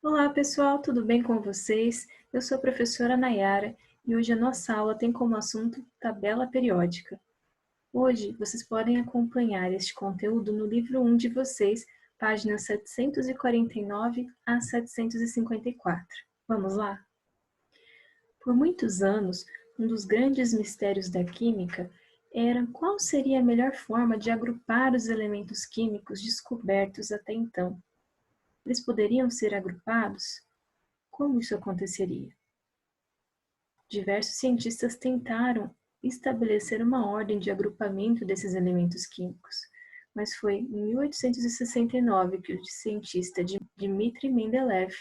Olá, pessoal, tudo bem com vocês? Eu sou a professora Nayara e hoje a nossa aula tem como assunto tabela periódica. Hoje vocês podem acompanhar este conteúdo no livro 1 de vocês, páginas 749 a 754. Vamos lá? Por muitos anos, um dos grandes mistérios da química era qual seria a melhor forma de agrupar os elementos químicos descobertos até então. Eles poderiam ser agrupados? Como isso aconteceria? Diversos cientistas tentaram estabelecer uma ordem de agrupamento desses elementos químicos, mas foi em 1869 que o cientista Dmitri Mendeleev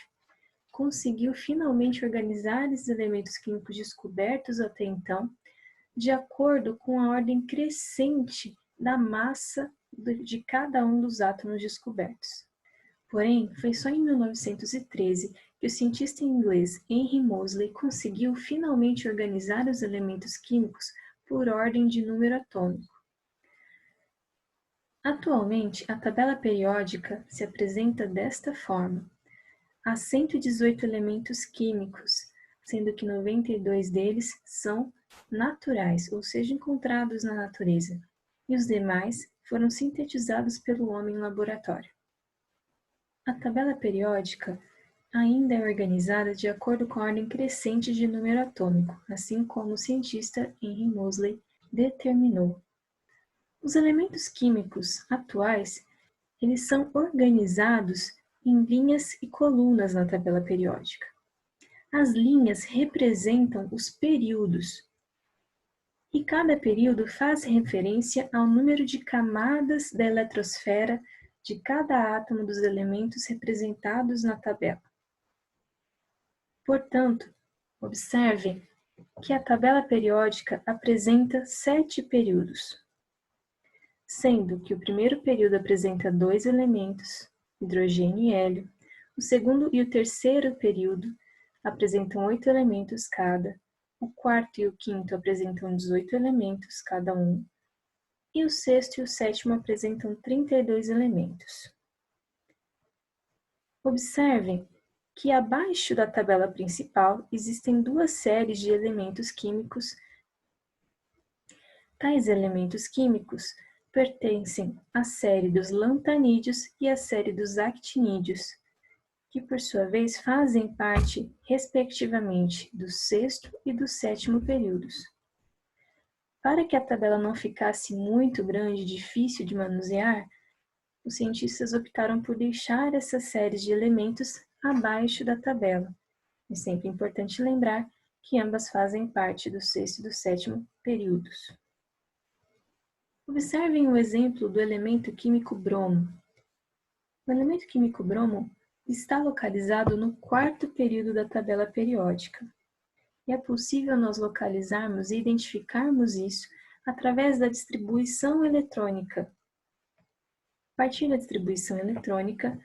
conseguiu finalmente organizar esses elementos químicos descobertos até então de acordo com a ordem crescente da massa de cada um dos átomos descobertos. Porém, foi só em 1913 que o cientista inglês Henry Moseley conseguiu finalmente organizar os elementos químicos por ordem de número atômico. Atualmente, a tabela periódica se apresenta desta forma. Há 118 elementos químicos, sendo que 92 deles são naturais, ou seja, encontrados na natureza, e os demais foram sintetizados pelo homem em laboratório. A tabela periódica ainda é organizada de acordo com a ordem crescente de número atômico, assim como o cientista Henry Moseley determinou. Os elementos químicos atuais, eles são organizados em linhas e colunas na tabela periódica. As linhas representam os períodos, e cada período faz referência ao número de camadas da eletrosfera de cada átomo dos elementos representados na tabela. Portanto, observe que a tabela periódica apresenta 7 períodos, sendo que o primeiro período apresenta 2 elementos, hidrogênio e hélio, o segundo e o terceiro período apresentam 8 elementos cada, o quarto e o quinto apresentam 18 elementos cada um, e o sexto e o sétimo apresentam 32 elementos. Observem que abaixo da tabela principal existem duas séries de elementos químicos. Tais elementos químicos pertencem à série dos lantanídeos e à série dos actinídeos, que por sua vez fazem parte, respectivamente, do sexto e do sétimo períodos. Para que a tabela não ficasse muito grande e difícil de manusear, os cientistas optaram por deixar essas séries de elementos abaixo da tabela. É sempre importante lembrar que ambas fazem parte do sexto e do sétimo períodos. Observem o exemplo do elemento químico bromo. O elemento químico bromo está localizado no quarto período da tabela periódica. E é possível nós localizarmos e identificarmos isso através da distribuição eletrônica. A partir da distribuição eletrônica,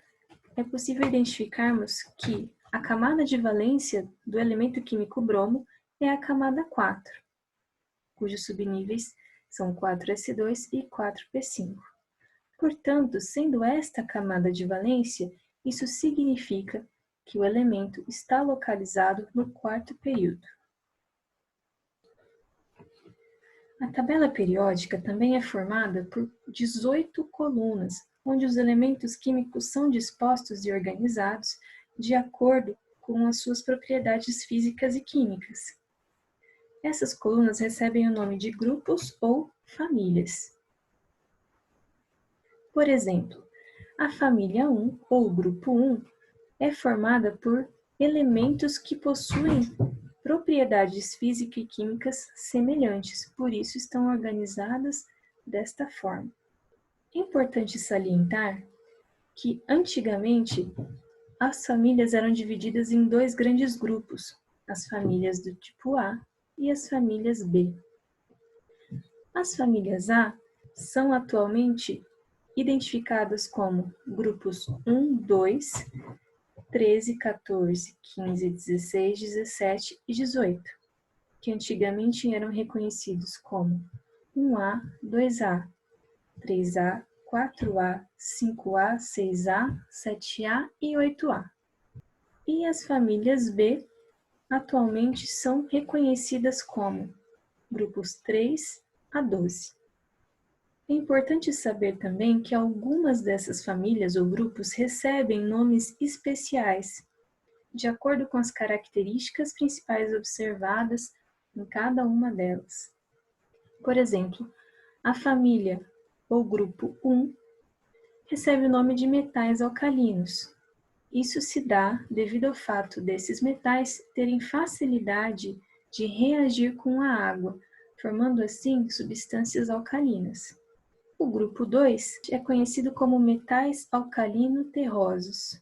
é possível identificarmos que a camada de valência do elemento químico bromo é a camada 4, cujos subníveis são 4s2 e 4p5. Portanto, sendo esta a camada de valência, isso significa que o elemento está localizado no quarto período. A tabela periódica também é formada por 18 colunas, onde os elementos químicos são dispostos e organizados de acordo com as suas propriedades físicas e químicas. Essas colunas recebem o nome de grupos ou famílias. Por exemplo, a família 1, ou grupo 1, é formada por elementos que possuem propriedades físicas e químicas semelhantes, por isso estão organizadas desta forma. É importante salientar que, antigamente, as famílias eram divididas em dois grandes grupos, as famílias do tipo A e as famílias B. As famílias A são atualmente identificadas como grupos 1, 2, 13, 14, 15, 16, 17 e 18, que antigamente eram reconhecidos como 1A, 2A, 3A, 4A, 5A, 6A, 7A e 8A. E as famílias B atualmente são reconhecidas como grupos 3 a 12. É importante saber também que algumas dessas famílias ou grupos recebem nomes especiais, de acordo com as características principais observadas em cada uma delas. Por exemplo, a família ou grupo 1 recebe o nome de metais alcalinos. Isso se dá devido ao fato desses metais terem facilidade de reagir com a água, formando assim substâncias alcalinas. O grupo 2 é conhecido como metais alcalino-terrosos.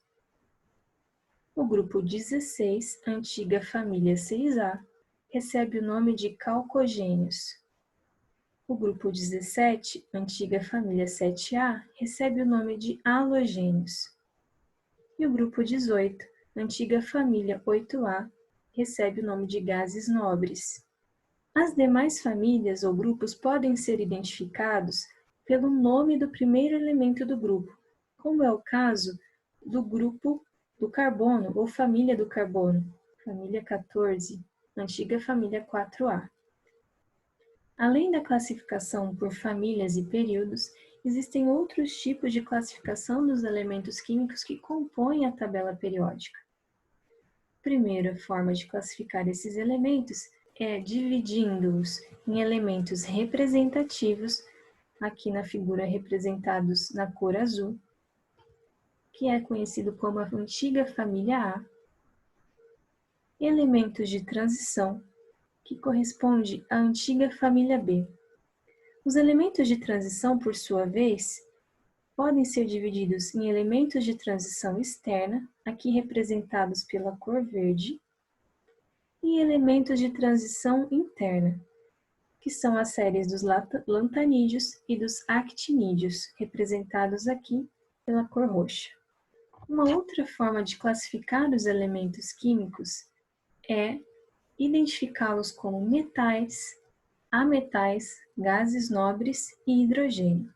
O grupo 16, antiga família 6A, recebe o nome de calcogênios. O grupo 17, antiga família 7A, recebe o nome de halogênios. E o grupo 18, antiga família 8A, recebe o nome de gases nobres. As demais famílias ou grupos podem ser identificados pelo nome do primeiro elemento do grupo, como é o caso do grupo do carbono ou família do carbono, família 14, antiga família 4A. Além da classificação por famílias e períodos, existem outros tipos de classificação dos elementos químicos que compõem a tabela periódica. A primeira forma de classificar esses elementos é dividindo-os em elementos representativos, aqui na figura representados na cor azul, que é conhecido como a antiga família A, elementos de transição, que corresponde à antiga família B. Os elementos de transição, por sua vez, podem ser divididos em elementos de transição externa, aqui representados pela cor verde, e elementos de transição interna, que são as séries dos lantanídeos e dos actinídeos, representados aqui pela cor roxa. Uma outra forma de classificar os elementos químicos é identificá-los como metais, ametais, gases nobres e hidrogênio.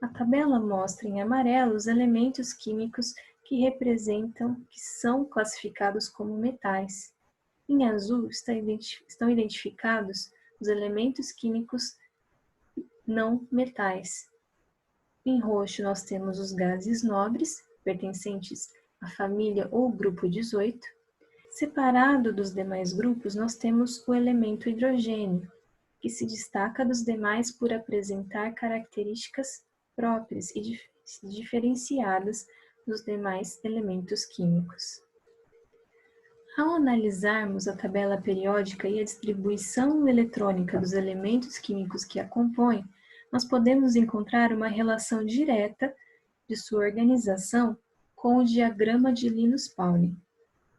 A tabela mostra em amarelo os elementos químicos que são classificados como metais. Em azul estão identificados os elementos químicos não metais. Em roxo nós temos os gases nobres, pertencentes à família ou grupo 18. Separado dos demais grupos, nós temos o elemento hidrogênio, que se destaca dos demais por apresentar características próprias e diferenciadas dos demais elementos químicos. Ao analisarmos a tabela periódica e a distribuição eletrônica dos elementos químicos que a compõem, nós podemos encontrar uma relação direta de sua organização com o diagrama de Linus-Pauling.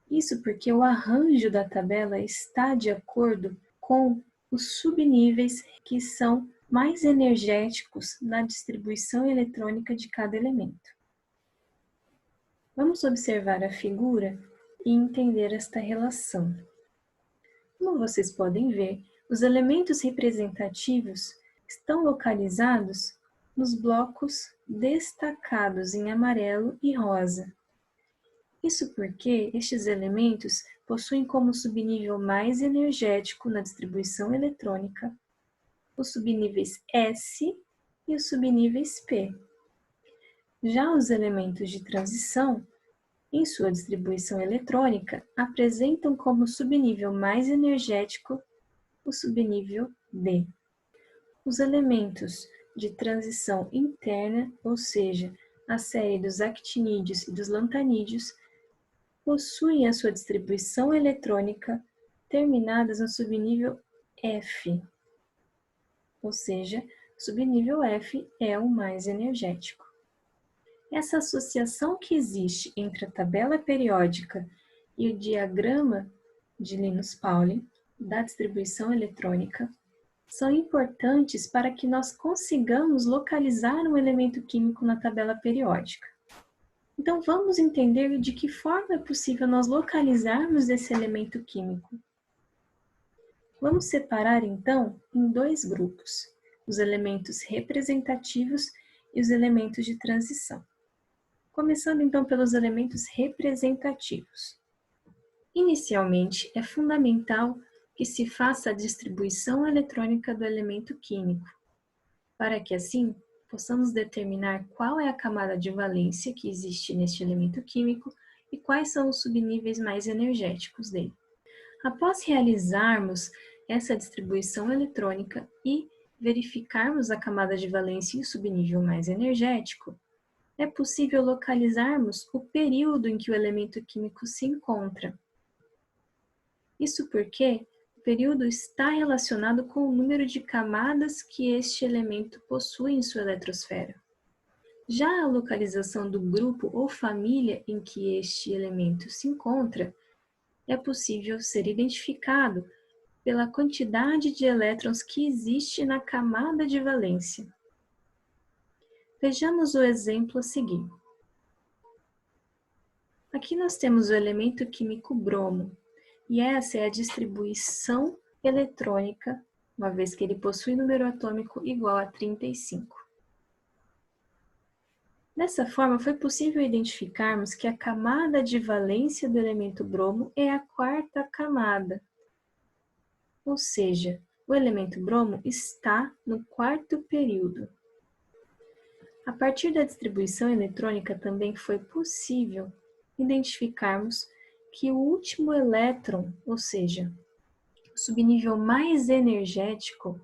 Isso porque o arranjo da tabela está de acordo com os subníveis que são mais energéticos na distribuição eletrônica de cada elemento. Vamos observar a figura e entender esta relação. Como vocês podem ver, os elementos representativos estão localizados nos blocos destacados em amarelo e rosa. Isso porque estes elementos possuem como subnível mais energético na distribuição eletrônica os subníveis S e os subníveis P. Já os elementos de transição, em sua distribuição eletrônica, apresentam como subnível mais energético o subnível D. Os elementos de transição interna, ou seja, a série dos actinídeos e dos lantanídeos, possuem a sua distribuição eletrônica terminadas no subnível F, ou seja, o subnível F é o mais energético. Essa associação que existe entre a tabela periódica e o diagrama de Linus-Pauling da distribuição eletrônica são importantes para que nós consigamos localizar um elemento químico na tabela periódica. Então, vamos entender de que forma é possível nós localizarmos esse elemento químico. Vamos separar, então, em dois grupos, os elementos representativos e os elementos de transição. Começando, então, pelos elementos representativos. Inicialmente, é fundamental que se faça a distribuição eletrônica do elemento químico, para que assim possamos determinar qual é a camada de valência que existe neste elemento químico e quais são os subníveis mais energéticos dele. Após realizarmos essa distribuição eletrônica e verificarmos a camada de valência e o subnível mais energético, é possível localizarmos o período em que o elemento químico se encontra. Isso porque o período está relacionado com o número de camadas que este elemento possui em sua eletrosfera. Já a localização do grupo ou família em que este elemento se encontra é possível ser identificado pela quantidade de elétrons que existe na camada de valência. Vejamos o exemplo a seguir. Aqui nós temos o elemento químico bromo, e essa é a distribuição eletrônica, uma vez que ele possui número atômico igual a 35. Dessa forma, foi possível identificarmos que a camada de valência do elemento bromo é a quarta camada, ou seja, o elemento bromo está no quarto período. A partir da distribuição eletrônica também foi possível identificarmos que o último elétron, ou seja, o subnível mais energético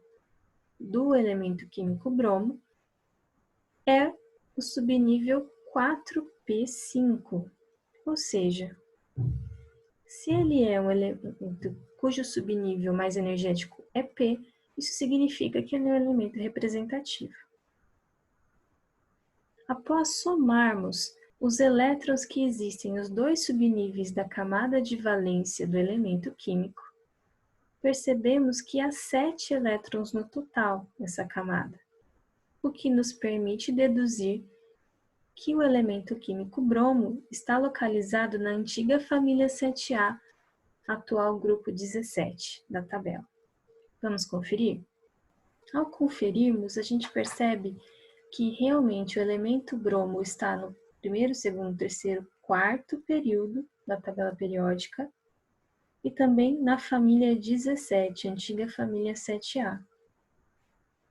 do elemento químico bromo, é o subnível 4p5, ou seja, se ele é um elemento cujo subnível mais energético é P, isso significa que ele é um elemento representativo. Após somarmos os elétrons que existem nos dois subníveis da camada de valência do elemento químico, percebemos que há 7 elétrons no total nessa camada, o que nos permite deduzir que o elemento químico bromo está localizado na antiga família 7A, atual grupo 17 da tabela. Vamos conferir? Ao conferirmos, a gente percebe que realmente o elemento bromo está no primeiro, segundo, terceiro, quarto período da tabela periódica e também na família 17, antiga família 7A.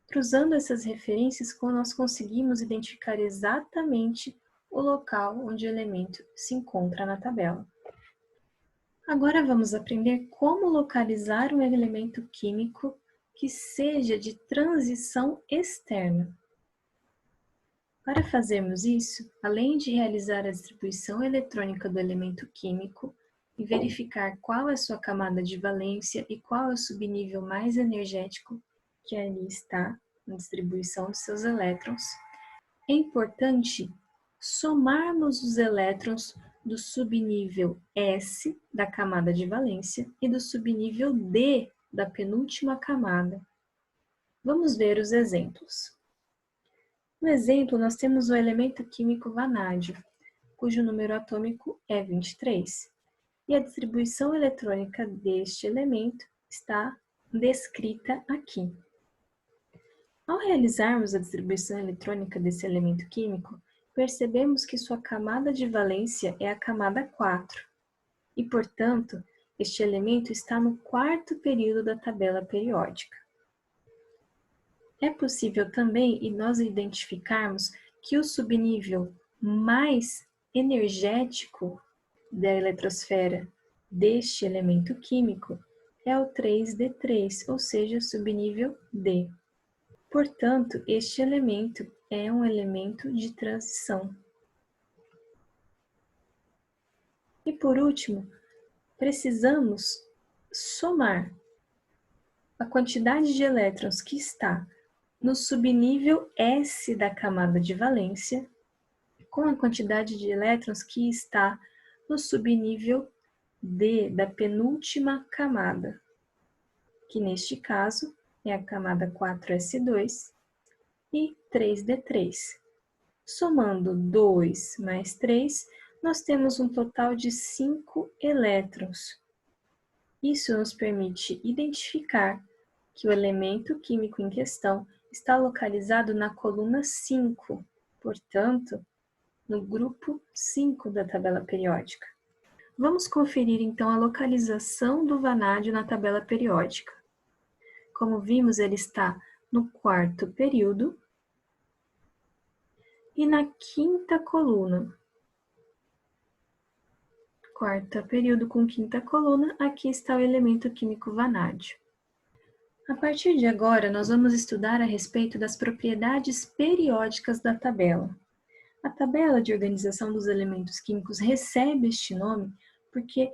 Cruzando essas referências, nós conseguimos identificar exatamente o local onde o elemento se encontra na tabela. Agora vamos aprender como localizar um elemento químico que seja de transição externa. Para fazermos isso, além de realizar a distribuição eletrônica do elemento químico e verificar qual é sua camada de valência e qual é o subnível mais energético que ali está na distribuição de seus elétrons, é importante somarmos os elétrons do subnível S da camada de valência e do subnível D da penúltima camada. Vamos ver os exemplos. No exemplo, nós temos o elemento químico vanádio, cujo número atômico é 23, e a distribuição eletrônica deste elemento está descrita aqui. Ao realizarmos a distribuição eletrônica desse elemento químico, percebemos que sua camada de valência é a camada 4, e, portanto, este elemento está no quarto período da tabela periódica. É possível também nós identificarmos que o subnível mais energético da eletrosfera deste elemento químico é o 3D3, ou seja, o subnível D. Portanto, este elemento é um elemento de transição. E por último, precisamos somar a quantidade de elétrons que está no subnível S da camada de valência com a quantidade de elétrons que está no subnível D da penúltima camada, que neste caso é a camada 4s2 e 3d3. Somando 2 mais 3, nós temos um total de 5 elétrons. Isso nos permite identificar que o elemento químico em questão está localizado na coluna 5, portanto, no grupo 5 da tabela periódica. Vamos conferir então a localização do vanádio na tabela periódica. Como vimos, ele está no quarto período e na quinta coluna. Quarto período com quinta coluna, aqui está o elemento químico vanádio. A partir de agora, nós vamos estudar a respeito das propriedades periódicas da tabela. A tabela de organização dos elementos químicos recebe este nome porque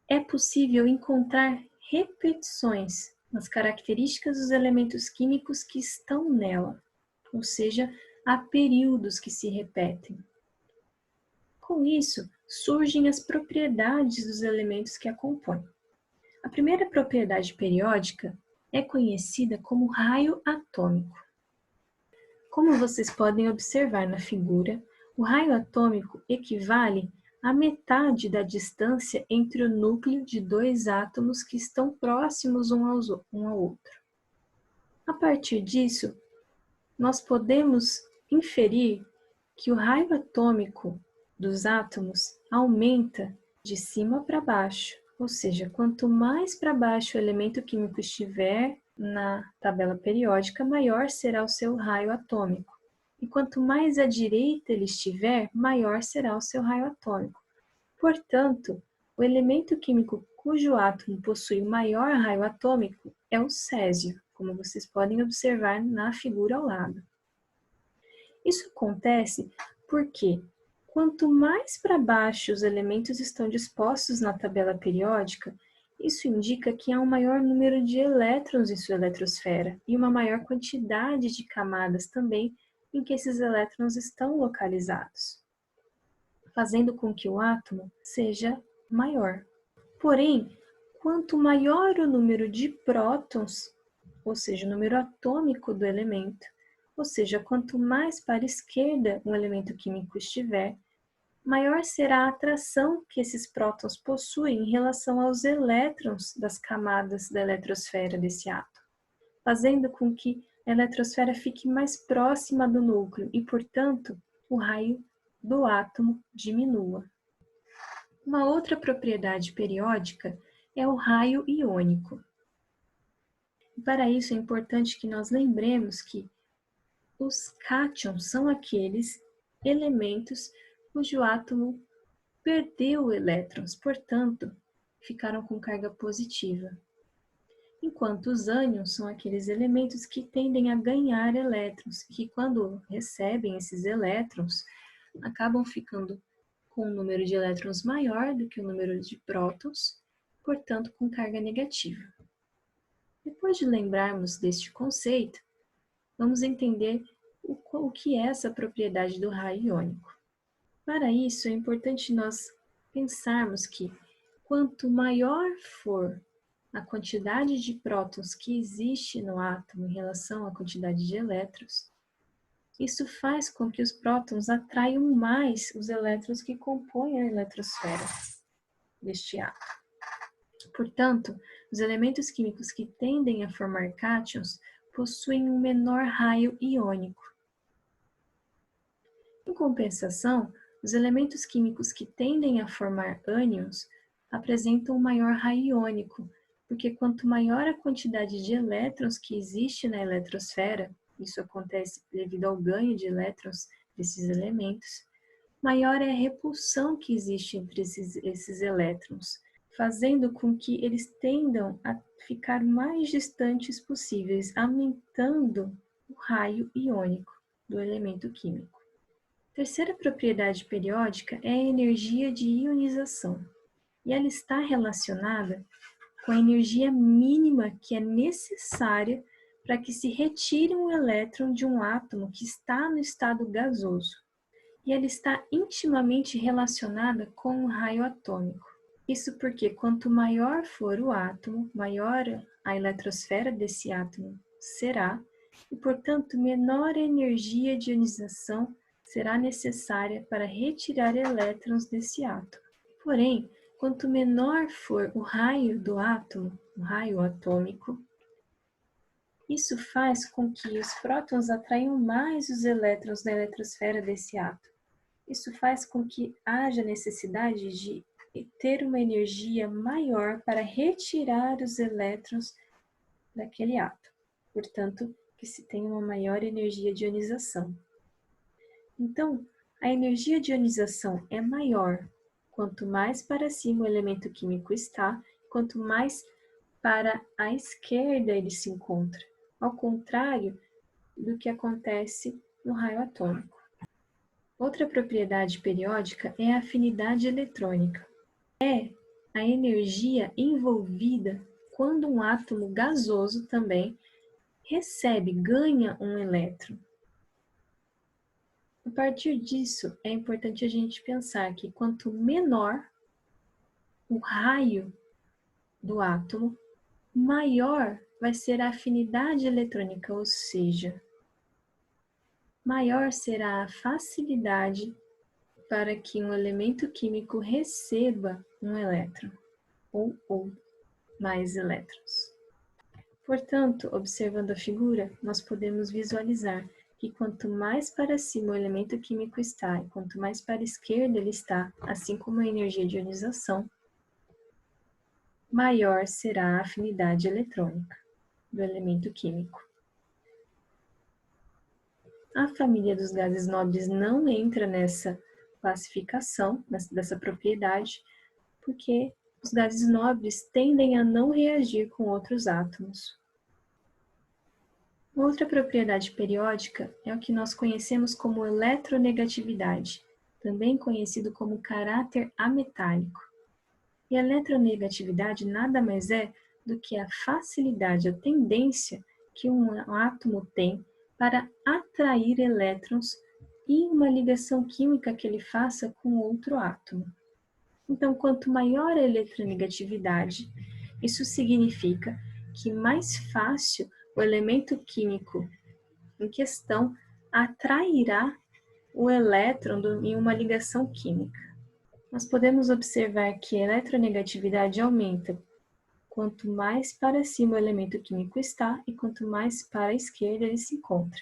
é possível encontrar repetições nas características dos elementos químicos que estão nela, ou seja, há períodos que se repetem. Com isso, surgem as propriedades dos elementos que a compõem. A primeira propriedade periódica é conhecida como raio atômico. Como vocês podem observar na figura, o raio atômico equivale à metade da distância entre o núcleo de dois átomos que estão próximos um ao outro. A partir disso, nós podemos inferir que o raio atômico dos átomos aumenta de cima para baixo, ou seja, quanto mais para baixo o elemento químico estiver na tabela periódica, maior será o seu raio atômico. E quanto mais à direita ele estiver, maior será o seu raio atômico. Portanto, o elemento químico cujo átomo possui o maior raio atômico é o césio, como vocês podem observar na figura ao lado. Isso acontece porque, quanto mais para baixo os elementos estão dispostos na tabela periódica, isso indica que há um maior número de elétrons em sua eletrosfera e uma maior quantidade de camadas também em que esses elétrons estão localizados, fazendo com que o átomo seja maior. Porém, quanto maior o número de prótons, ou seja, o número atômico do elemento, ou seja, quanto mais para a esquerda um elemento químico estiver, maior será a atração que esses prótons possuem em relação aos elétrons das camadas da eletrosfera desse átomo, fazendo com que a eletrosfera fique mais próxima do núcleo e, portanto, o raio do átomo diminua. Uma outra propriedade periódica é o raio iônico. E para isso é importante que nós lembremos que os cátions são aqueles elementos cujo átomo perdeu elétrons, portanto, ficaram com carga positiva. Enquanto os ânions são aqueles elementos que tendem a ganhar elétrons, que quando recebem esses elétrons, acabam ficando com um número de elétrons maior do que o número de prótons, portanto, com carga negativa. Depois de lembrarmos deste conceito, vamos entender o que é essa propriedade do raio iônico. Para isso, é importante nós pensarmos que quanto maior for a quantidade de prótons que existe no átomo em relação à quantidade de elétrons, isso faz com que os prótons atraiam mais os elétrons que compõem a eletrosfera deste átomo. Portanto, os elementos químicos que tendem a formar cátions possuem um menor raio iônico. Em compensação, os elementos químicos que tendem a formar ânions apresentam um maior raio iônico, porque quanto maior a quantidade de elétrons que existe na eletrosfera, isso acontece devido ao ganho de elétrons desses elementos, maior é a repulsão que existe entre esses elétrons, fazendo com que eles tendam a ficar mais distantes possíveis, aumentando o raio iônico do elemento químico. A terceira propriedade periódica é a energia de ionização, e ela está relacionada com a energia mínima que é necessária para que se retire um elétron de um átomo que está no estado gasoso, e ela está intimamente relacionada com o raio atômico. Isso porque quanto maior for o átomo, maior a eletrosfera desse átomo será, e portanto menor a energia de ionização será necessária para retirar elétrons desse átomo. Porém, quanto menor for o raio do átomo, o raio atômico, isso faz com que os prótons atraiam mais os elétrons da eletrosfera desse átomo. Isso faz com que haja necessidade de ter uma energia maior para retirar os elétrons daquele átomo. Portanto, que se tem uma maior energia de ionização. Então, a energia de ionização é maior quanto mais para cima o elemento químico está, quanto mais para a esquerda ele se encontra, ao contrário do que acontece no raio atômico. Outra propriedade periódica é a afinidade eletrônica. É a energia envolvida quando um átomo gasoso também ganha um elétron. A partir disso, é importante a gente pensar que quanto menor o raio do átomo, maior vai ser a afinidade eletrônica, ou seja, maior será a facilidade para que um elemento químico receba um elétron ou mais elétrons. Portanto, observando a figura, nós podemos visualizar que quanto mais para cima o elemento químico está e quanto mais para a esquerda ele está, assim como a energia de ionização, maior será a afinidade eletrônica do elemento químico. A família dos gases nobres não entra nessa classificação, dessa propriedade, porque os gases nobres tendem a não reagir com outros átomos. Outra propriedade periódica é o que nós conhecemos como eletronegatividade, também conhecido como caráter ametálico. E a eletronegatividade nada mais é do que a facilidade, a tendência que um átomo tem para atrair elétrons em uma ligação química que ele faça com outro átomo. Então, quanto maior a eletronegatividade, isso significa que mais fácil o elemento químico em questão atrairá o elétron em uma ligação química. Nós podemos observar que a eletronegatividade aumenta quanto mais para cima o elemento químico está e quanto mais para a esquerda ele se encontra.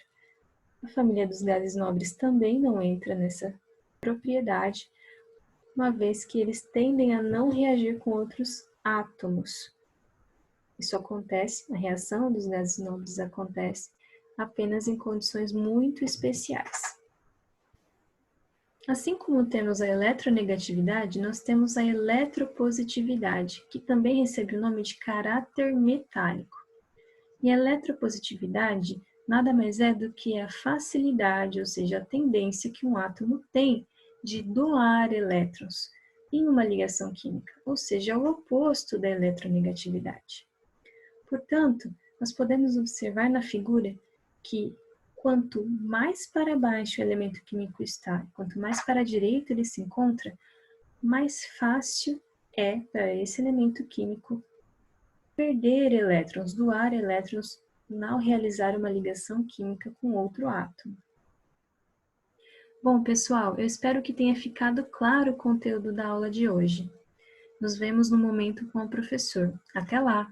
A família dos gases nobres também não entra nessa propriedade, uma vez que eles tendem a não reagir com outros átomos. Isso acontece, a reação dos gases nobres acontece apenas em condições muito especiais. Assim como temos a eletronegatividade, nós temos a eletropositividade, que também recebe o nome de caráter metálico. E a eletropositividade nada mais é do que a facilidade, ou seja, a tendência que um átomo tem de doar elétrons em uma ligação química, ou seja, o oposto da eletronegatividade. Portanto, nós podemos observar na figura que quanto mais para baixo o elemento químico está, quanto mais para a direita ele se encontra, mais fácil é para esse elemento químico perder elétrons, doar elétrons ao realizar uma ligação química com outro átomo. Bom, pessoal, eu espero que tenha ficado claro o conteúdo da aula de hoje. Nos vemos no momento com o professor. Até lá!